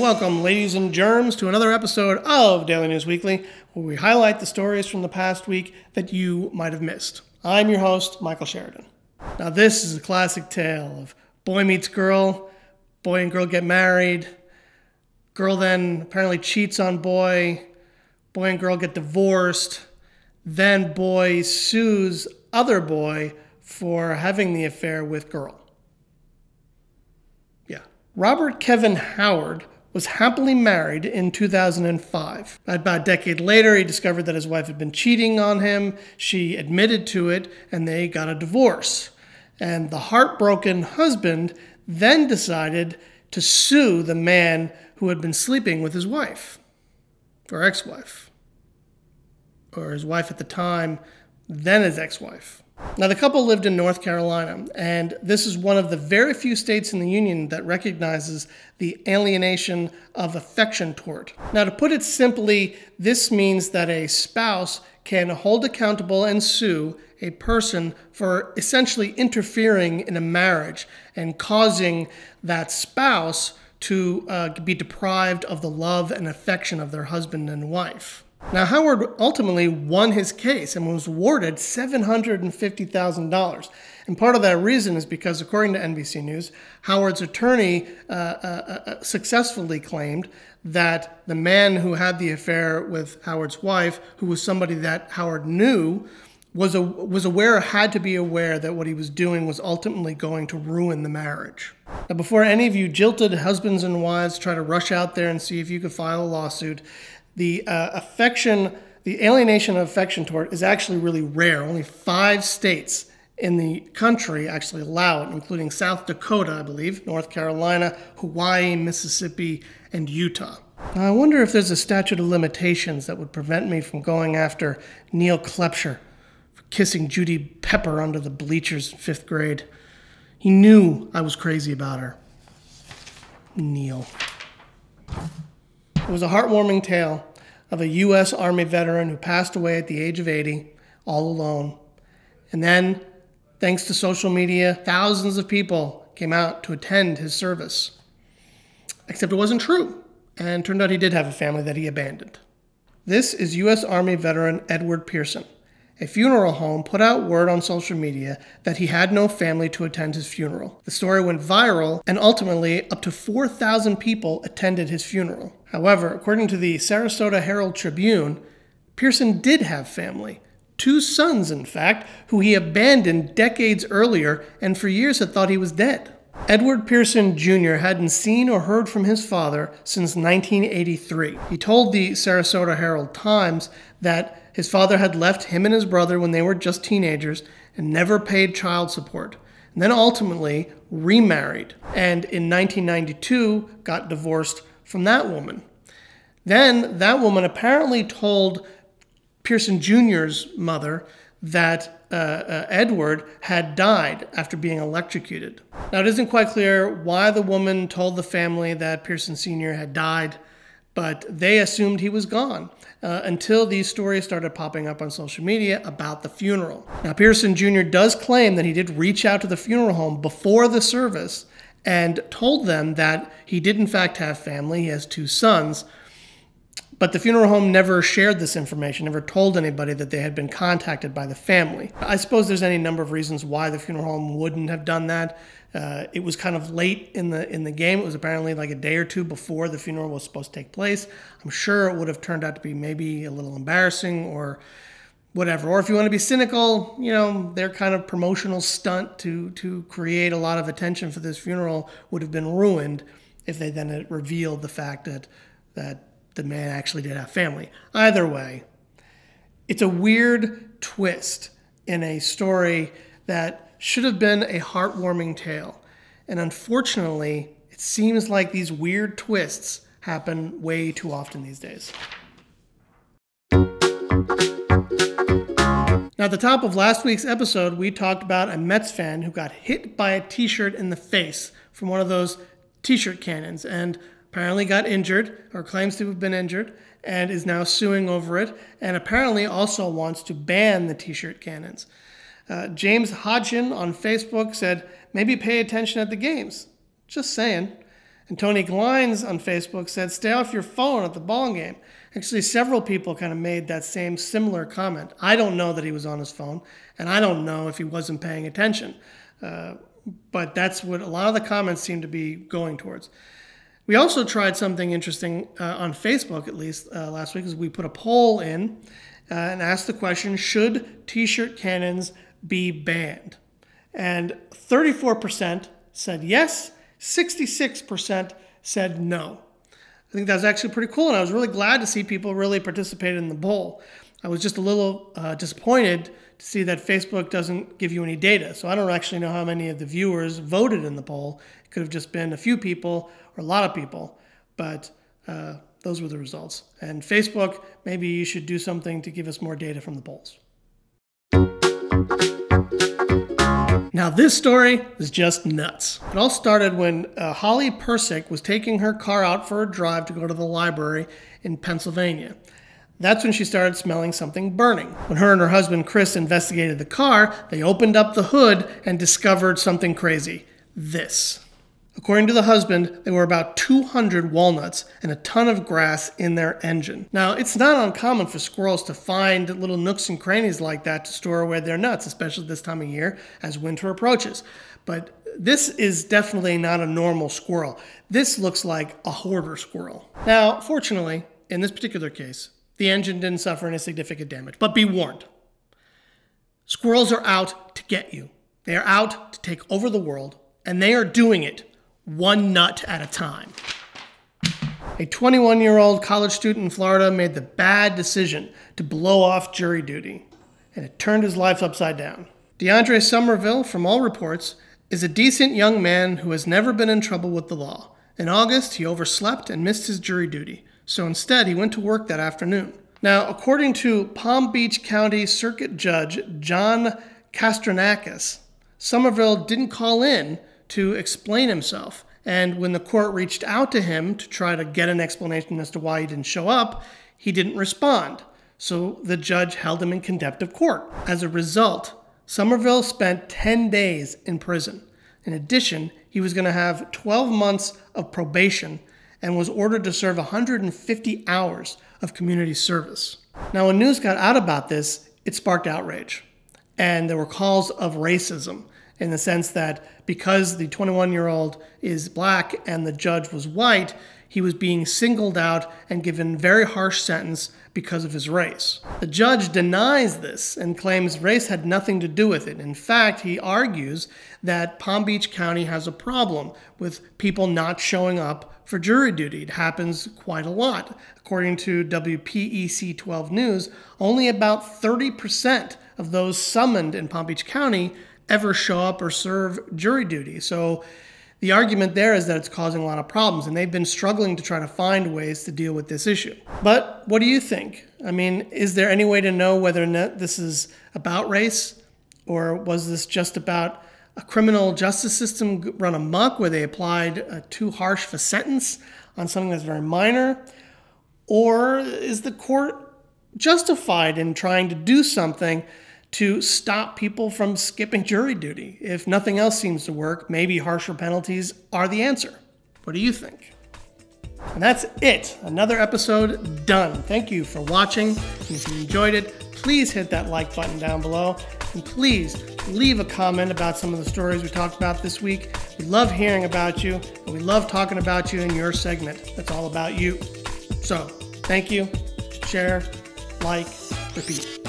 Welcome, ladies and germs, to another episode of Daily News Weekly, where we highlight the stories from the past week that you might have missed. I'm your host, Michael Sheridan. Now, this is a classic tale of boy meets girl, boy and girl get married, girl then apparently cheats on boy and girl get divorced, then boy sues other boy for having the affair with girl. Yeah. Robert Kevin Howard was happily married in 2005. About a decade later, he discovered that his wife had been cheating on him. She admitted to it, and they got a divorce. And the heartbroken husband then decided to sue the man who had been sleeping with his wife, or ex-wife, or his wife at the time, then his ex-wife. Now, the couple lived in North Carolina, and this is one of the very few states in the Union that recognizes the alienation of affection tort. Now, to put it simply, this means that a spouse can hold accountable and sue a person for essentially interfering in a marriage and causing that spouse to be deprived of the love and affection of their husband and wife. Now, Howard ultimately won his case and was awarded $750,000. And part of that reason is because, according to NBC News, Howard's attorney successfully claimed that the man who had the affair with Howard's wife, who was somebody that Howard knew, had to be aware that what he was doing was ultimately going to ruin the marriage. Now, before any of you jilted husbands and wives try to rush out there and see if you could file a lawsuit, the alienation of affection tort is actually really rare. Only 5 states in the country actually allow it, including South Dakota, I believe, North Carolina, Hawaii, Mississippi, and Utah. Now, I wonder if there's a statute of limitations that would prevent me from going after Neil Klepscher for kissing Judy Pepper under the bleachers in 5th grade. He knew I was crazy about her. Neil. It was a heartwarming tale of a U.S. Army veteran who passed away at the age of 80, all alone. And then, thanks to social media, thousands of people came out to attend his service. Except it wasn't true, and turned out he did have a family that he abandoned. This is U.S. Army veteran Edward Pearson. A funeral home put out word on social media that he had no family to attend his funeral. The story went viral, and ultimately up to 4,000 people attended his funeral. However, according to the Sarasota Herald-Tribune, Pearson did have family. 2 sons, in fact, who he abandoned decades earlier and for years had thought he was dead. Edward Pearson Jr. hadn't seen or heard from his father since 1983. He told the Sarasota Herald-Times that his father had left him and his brother when they were just teenagers and never paid child support, and then ultimately remarried, and in 1992 got divorced from that woman. Then that woman apparently told Pearson Jr.'s mother that Edward had died after being electrocuted. Now, it isn't quite clear why the woman told the family that Pearson Sr. had died, but they assumed he was gone until these stories started popping up on social media about the funeral. Now, Pearson Jr. does claim that he did reach out to the funeral home before the service and told them that he did in fact have family. He has 2 sons. But the funeral home never shared this information, never told anybody that they had been contacted by the family. I suppose there's any number of reasons why the funeral home wouldn't have done that. It was kind of late in the game. It was apparently like a day or 2 before the funeral was supposed to take place. I'm sure it would have turned out to be maybe a little embarrassing or whatever. Or if you want to be cynical, you know, their kind of promotional stunt to create a lot of attention for this funeral would have been ruined if they then had revealed the fact that the man actually did have family. Either way, it's a weird twist in a story that should have been a heartwarming tale. And unfortunately, it seems like these weird twists happen way too often these days. Now, at the top of last week's episode, we talked about a Mets fan who got hit by a T-shirt in the face from one of those T-shirt cannons and apparently got injured, or claims to have been injured, and is now suing over it, and apparently also wants to ban the T-shirt cannons. James Hodgson on Facebook said, maybe pay attention at the games. Just saying. And Tony Glines on Facebook said, stay off your phone at the ball game. Actually, several people kind of made that same similar comment. I don't know that he was on his phone, and I don't know if he wasn't paying attention. But that's what a lot of the comments seem to be going towards. We also tried something interesting on Facebook, at least last week, is we put a poll in and asked the question, should T-shirt cannons be banned? And 34% said yes, 66% said no. I think that was actually pretty cool, and I was really glad to see people really participate in the poll. I was just a little disappointed to see that Facebook doesn't give you any data, so I don't actually know how many of the viewers voted in the poll. It could have just been a few people or a lot of people, but those were the results. And Facebook, maybe you should do something to give us more data from the polls. Now this story is just nuts. It all started when Holly Persick was taking her car out for a drive to go to the library in Pennsylvania. That's when she started smelling something burning. When her and her husband Chris investigated the car, they opened up the hood and discovered something crazy. This. According to the husband, there were about 200 walnuts and a ton of grass in their engine. Now, it's not uncommon for squirrels to find little nooks and crannies like that to store away their nuts, especially this time of year as winter approaches. But this is definitely not a normal squirrel. This looks like a hoarder squirrel. Now, fortunately, in this particular case, the engine didn't suffer any significant damage. But be warned, squirrels are out to get you. They are out to take over the world, and they are doing it one nut at a time. A 21-year-old college student in Florida made the bad decision to blow off jury duty, and it turned his life upside down. DeAndre Somerville, from all reports, is a decent young man who has never been in trouble with the law. In August, he overslept and missed his jury duty, so instead he went to work that afternoon. Now, according to Palm Beach County Circuit Judge John Kastranakis, Somerville didn't call in to explain himself, and when the court reached out to him to try to get an explanation as to why he didn't show up, he didn't respond, so the judge held him in contempt of court. As a result, Somerville spent 10 days in prison. In addition, he was going to have 12 months of probation and was ordered to serve 150 hours of community service. Now, when news got out about this, it sparked outrage, and there were calls of racism, in the sense that because the 21-year-old is black and the judge was white, he was being singled out and given a very harsh sentence because of his race. The judge denies this and claims race had nothing to do with it. In fact, he argues that Palm Beach County has a problem with people not showing up for jury duty. It happens quite a lot. According to WPEC 12 News, only about 30% of those summoned in Palm Beach County ever show up or serve jury duty. So the argument there is that it's causing a lot of problems, and they've been struggling to try to find ways to deal with this issue. But what do you think? I mean, is there any way to know whether or not this is about race, or was this just about a criminal justice system run amok where they applied too harsh of a sentence on something that's very minor? Or is the court justified in trying to do something to stop people from skipping jury duty? If nothing else seems to work, maybe harsher penalties are the answer. What do you think? And that's it. Another episode done. Thank you for watching. And if you enjoyed it, please hit that like button down below. And please leave a comment about some of the stories we talked about this week. We love hearing about you, and we love talking about you in your segment that's all about you. So, thank you. Share, like, repeat.